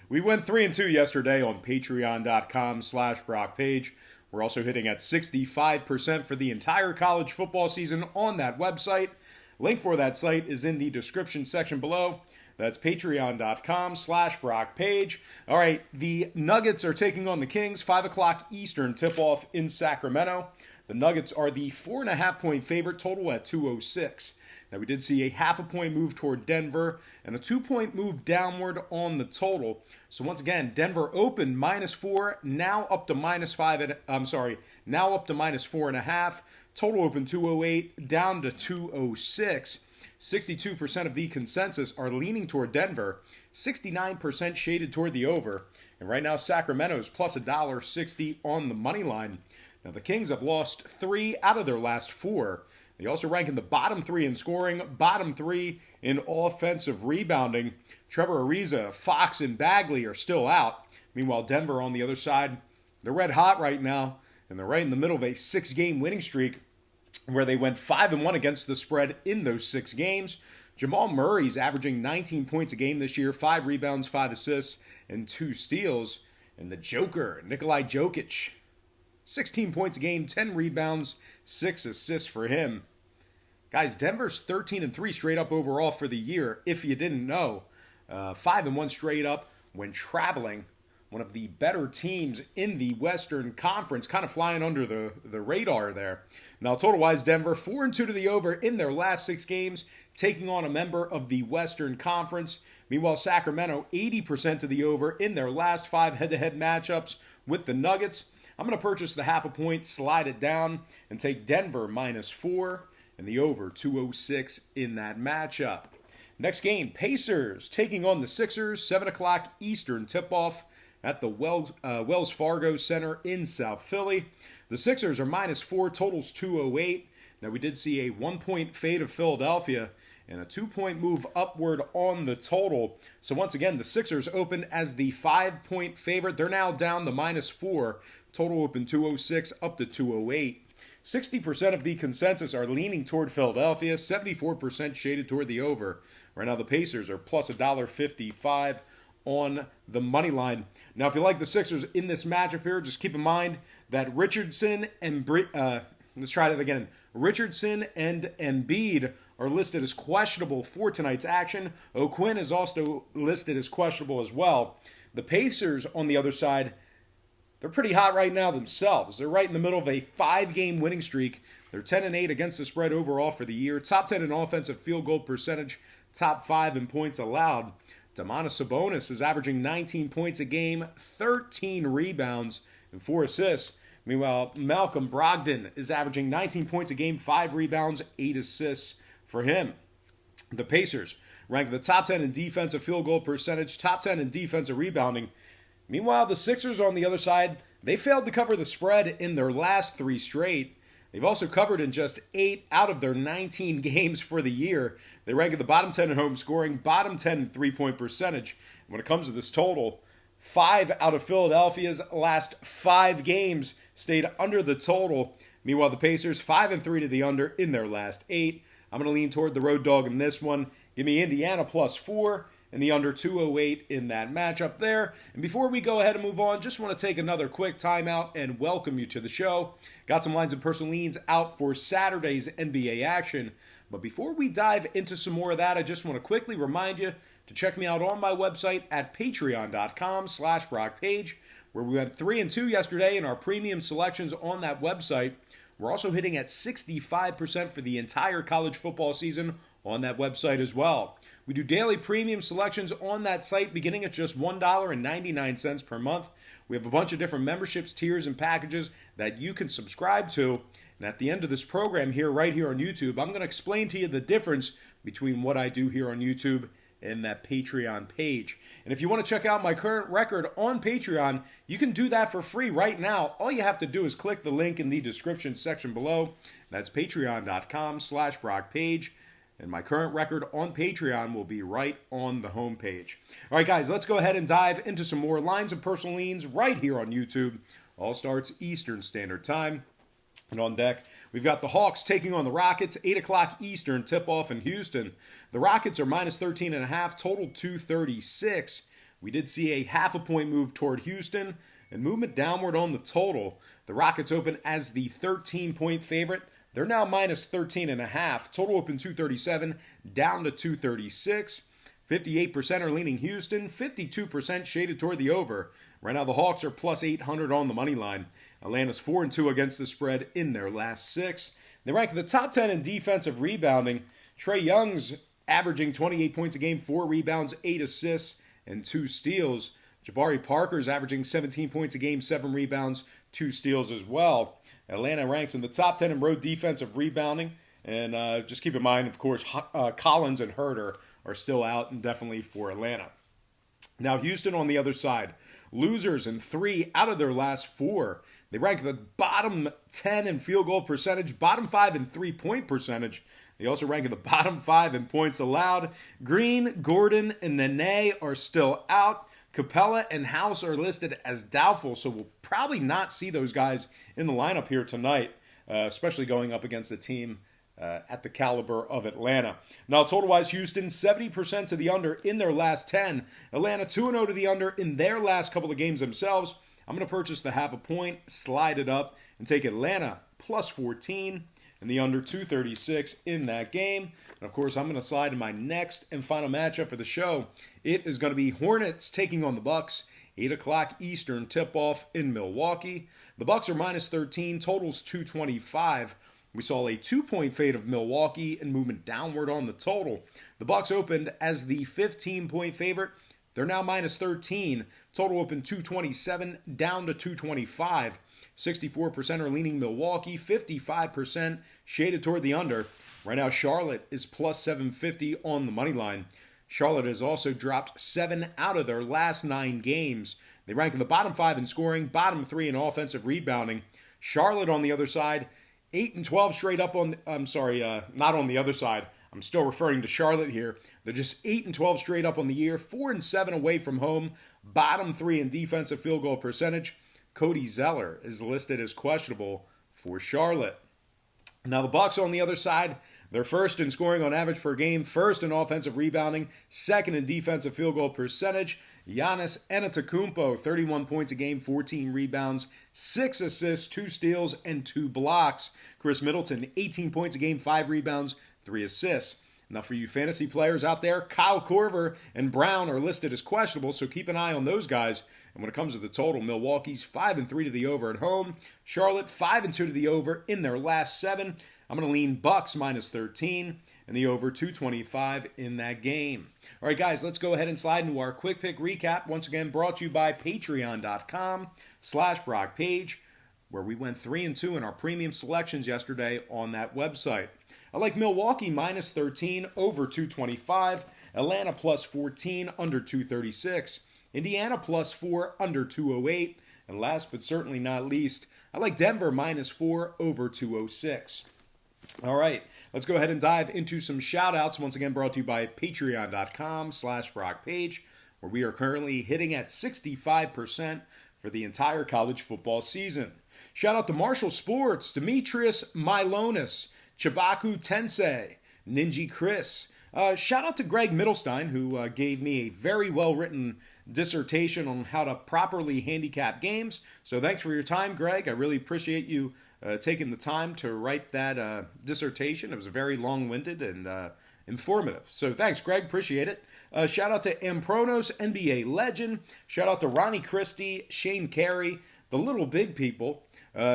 We went 3-2 yesterday on patreon.com/BrockPage. We're also hitting at 65% for the entire college football season on that website. Link for that site is in the description section below. That's patreon.com/BrockPage. All right, the Nuggets are taking on the Kings, 5 o'clock Eastern tip-off in Sacramento. The Nuggets are the 4.5-point favorite, total at 206. Now, we did see a half a point move toward Denver and a 2-point move downward on the total. So once again, Denver opened -4, now up to -5. Now up to -4.5. Total open 208, down to 206. 62% of the consensus are leaning toward Denver, 69% shaded toward the over. And right now, Sacramento's plus $1.60 on the money line. Now, the Kings have lost 3 out of their last 4. They also rank in the bottom 3 in scoring, bottom 3 in offensive rebounding. Trevor Ariza, Fox, and Bagley are still out. Meanwhile, Denver on the other side, they're red hot right now, and they're right in the middle of a 6-game winning streak where they went 5-1 against the spread in those 6 games. Jamal Murray's averaging 19 points a game this year, 5 rebounds, 5 assists, and 2 steals. And the Joker, Nikolai Jokic, 16 points a game, 10 rebounds, 6 assists for him. Guys, Denver's 13-3 straight up overall for the year, if you didn't know. 5-1 straight up when traveling. One of the better teams in the Western Conference, kind of flying under the radar there. Now, total-wise, Denver 4-2 to the over in their last 6 games, taking on a member of the Western Conference. Meanwhile, Sacramento 80% to the over in their last 5 head-to-head matchups with the Nuggets. I'm going to purchase the half a point, slide it down, and take Denver -4 and the over 206 in that matchup. Next game, Pacers taking on the Sixers, 7 o'clock Eastern tip-off at the Wells Fargo Center in South Philly. The Sixers are -4, totals 208. Now, we did see a 1-point fade of Philadelphia and a 2-point move upward on the total. So once again, the Sixers open as the 5-point favorite. They're now down to -4. Total open 206 up to 208. 60% of the consensus are leaning toward Philadelphia, 74% shaded toward the over. Right now, the Pacers are plus $1.55 on the money line. Now, if you like the Sixers in this matchup here, just keep in mind that Richardson and Richardson and Embiid are listed as questionable for tonight's action. O'Quinn is also listed as questionable as well. The Pacers, on the other side, they're pretty hot right now themselves. They're right in the middle of a 5-game winning streak. They're 10-8 against the spread overall for the year. Top 10 in offensive field goal percentage. Top 5 in points allowed. Domantas Sabonis is averaging 19 points a game, 13 rebounds, and 4 assists. Meanwhile, Malcolm Brogdon is averaging 19 points a game, 5 rebounds, 8 assists for him. The Pacers rank the top 10 in defensive field goal percentage, top 10 in defensive rebounding. Meanwhile, the Sixers on the other side, they failed to cover the spread in their last 3 straight. They've also covered in just 8 out of their 19 games for the year. They rank at the bottom 10 in home scoring, bottom 10 in three-point percentage. When it comes to this total, 5 out of Philadelphia's last 5 games stayed under the total. Meanwhile, the Pacers 5-3 to the under in their last 8. I'm going to lean toward the road dog in this one. Give me Indiana +4 and the under 208 in that matchup there. And before we go ahead and move on, just want to take another quick timeout and welcome you to the show. Got some lines and personal leans out for Saturday's NBA action. But before we dive into some more of that, I just want to quickly remind you to check me out on my website at patreon.com/BrockPage, where we went 3-2 yesterday in our premium selections on that website. We're also hitting at 65% for the entire college football season on that website as well. We do daily premium selections on that site beginning at just $1.99 per month. We have a bunch of different memberships, tiers, and packages that you can subscribe to. And at the end of this program here, right here on YouTube, I'm going to explain to you the difference between what I do here on YouTube and that Patreon page. And if you want to check out my current record on Patreon, you can do that for free right now. All you have to do is click the link in the description section below. That's patreon.com/BrockPage. And my current record on Patreon will be right on the homepage. All right, guys, let's go ahead and dive into some more lines of personal leans right here on YouTube. All starts Eastern Standard Time. And on deck, we've got the Hawks taking on the Rockets, 8 o'clock Eastern tip-off in Houston. The Rockets are -13.5, total 236. We did see a half a point move toward Houston and movement downward on the total. The Rockets open as the 13-point favorite. They're now minus 13.5. Total open 237, down to 236. 58% are leaning Houston, 52% shaded toward the over. Right now the Hawks are plus 800 on the money line. Atlanta's 4-2 against the spread in their last 6. They rank in the top 10 in defensive rebounding. Trae Young's averaging 28 points a game, 4 rebounds, 8 assists, and 2 steals. Jabari Parker's averaging 17 points a game, 7 rebounds, 2 steals as well. Atlanta ranks in the top 10 in road defensive rebounding. And just keep in mind, of course, Collins and Herter are still out indefinitely for Atlanta. Now, Houston on the other side. Losers in 3 out of their last 4. They rank the bottom 10 in field goal percentage, bottom 5 in three-point percentage. They also rank in the bottom 5 in points allowed. Green, Gordon, and Nene are still out. Capella and House are listed as doubtful, so we'll probably not see those guys in the lineup here tonight, especially going up against a team at the caliber of Atlanta. Now, total-wise, Houston, 70% to the under in their last 10. Atlanta, 2-0 to the under in their last couple of games themselves. I'm going to purchase the half a point, slide it up, and take Atlanta plus 14 and the under 236 in that game. And, of course, I'm going to slide in my next and final matchup for the show. It is going to be Hornets taking on the Bucks. 8 o'clock Eastern tip-off in Milwaukee. The Bucks are minus 13, totals 225. We saw a 2-point fade of Milwaukee and movement downward on the total. The Bucks opened as the 15-point favorite. They're now minus 13. Total opened 227, down to 225. 64% are leaning Milwaukee, 55% shaded toward the under. Right now, Charlotte is plus 750 on the money line. Charlotte has also dropped 7 out of their last 9 games. They rank in the bottom 5 in scoring, bottom 3 in offensive rebounding. Charlotte on the other side, 8-12 straight up on, not on the other side. I'm still referring to Charlotte here. They're just 8-12 straight up on the year, 4-7 away from home, bottom 3 in defensive field goal percentage. Cody Zeller is listed as questionable for Charlotte. Now the Bucks on the other side, they're first in scoring on average per game, first in offensive rebounding, second in defensive field goal percentage. Giannis Antetokounmpo, 31 points a game, 14 rebounds, 6 assists, 2 steals, and 2 blocks. Chris Middleton, 18 points a game, 5 rebounds, 3 assists. Now for you fantasy players out there, Kyle Korver and Brown are listed as questionable, so keep an eye on those guys. And when it comes to the total, Milwaukee's 5-3 to the over at home. Charlotte 5-2 to the over in their last 7. I'm going to lean Bucks minus 13 and the over 225 in that game. All right, guys, let's go ahead and slide into our quick pick recap. Once again, brought to you by patreon.com/BrockPage, where we went 3-2 in our premium selections yesterday on that website. I like Milwaukee minus 13 over 225. Atlanta plus 14 under 236. Indiana plus 4 under 208. And last but certainly not least, I like Denver minus 4 over 206. All right, let's go ahead and dive into some shout-outs. Once again, brought to you by patreon.com/BrockPage, where we are currently hitting at 65% for the entire college football season. Shout out to Marshall Sports, Demetrius Milonis, Chibaku Tensei, Ninji Chris. Shout out to Greg Middlestein, who gave me a very well-written dissertation on how to properly handicap games. So thanks for your time, Greg. I really appreciate you taking the time to write that dissertation. It was very long-winded and informative. So thanks, Greg. Appreciate it. Shout out to Ampronos, NBA legend. Shout out to Ronnie Christie, Shane Carey, the Little Big People.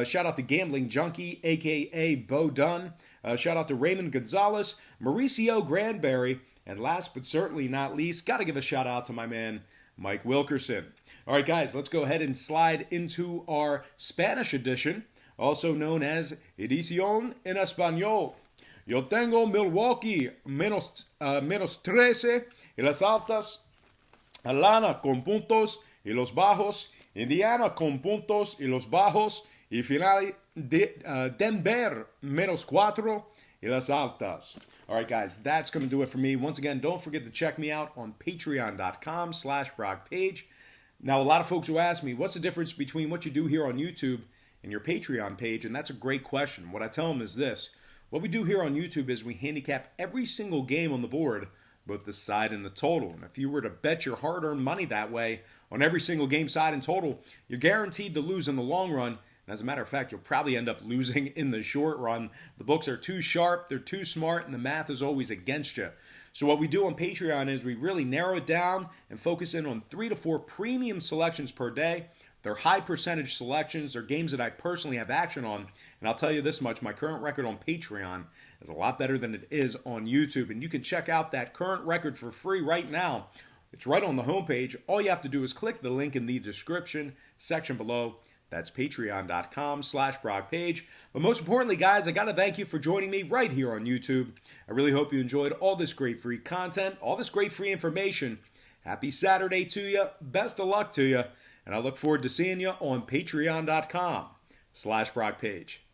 Shout out to Gambling Junkie, a.k.a. Bo Dunn. Shout out to Raymond Gonzalez, Mauricio Granberry, and last but certainly not least, got to give a shout out to my man, Mike Wilkerson. All right, guys, let's go ahead and slide into our Spanish edition, also known as Edición en Español. Yo tengo Milwaukee menos 13 y las altas, Atlanta con puntos y los bajos, Indiana con puntos y los bajos, y final Denver menos 4 y las altas. All right, guys, that's going to do it for me. Once again, don't forget to check me out on patreon.com/BrockPage. Now, a lot of folks who ask me, what's the difference between what you do here on YouTube and your Patreon page? And that's a great question. What I tell them is this. What we do here on YouTube is we handicap every single game on the board both the side and the total. And if you were to bet your hard-earned money that way on every single game side and total, you're guaranteed to lose in the long run. And as a matter of fact, you'll probably end up losing in the short run. The books are too sharp, they're too smart, and the math is always against you. So what we do on Patreon is we really narrow it down and focus in on 3 to 4 premium selections per day. They're high percentage selections. They're games that I personally have action on. And I'll tell you this much, my current record on Patreon is a lot better than it is on YouTube. And you can check out that current record for free right now. It's right on the homepage. All you have to do is click the link in the description section below. That's patreon.com/BrockPage. But most importantly, guys, I got to thank you for joining me right here on YouTube. I really hope you enjoyed all this great free content, all this great free information. Happy Saturday to you. Best of luck to you. And I look forward to seeing you on patreon.com/BrockPage.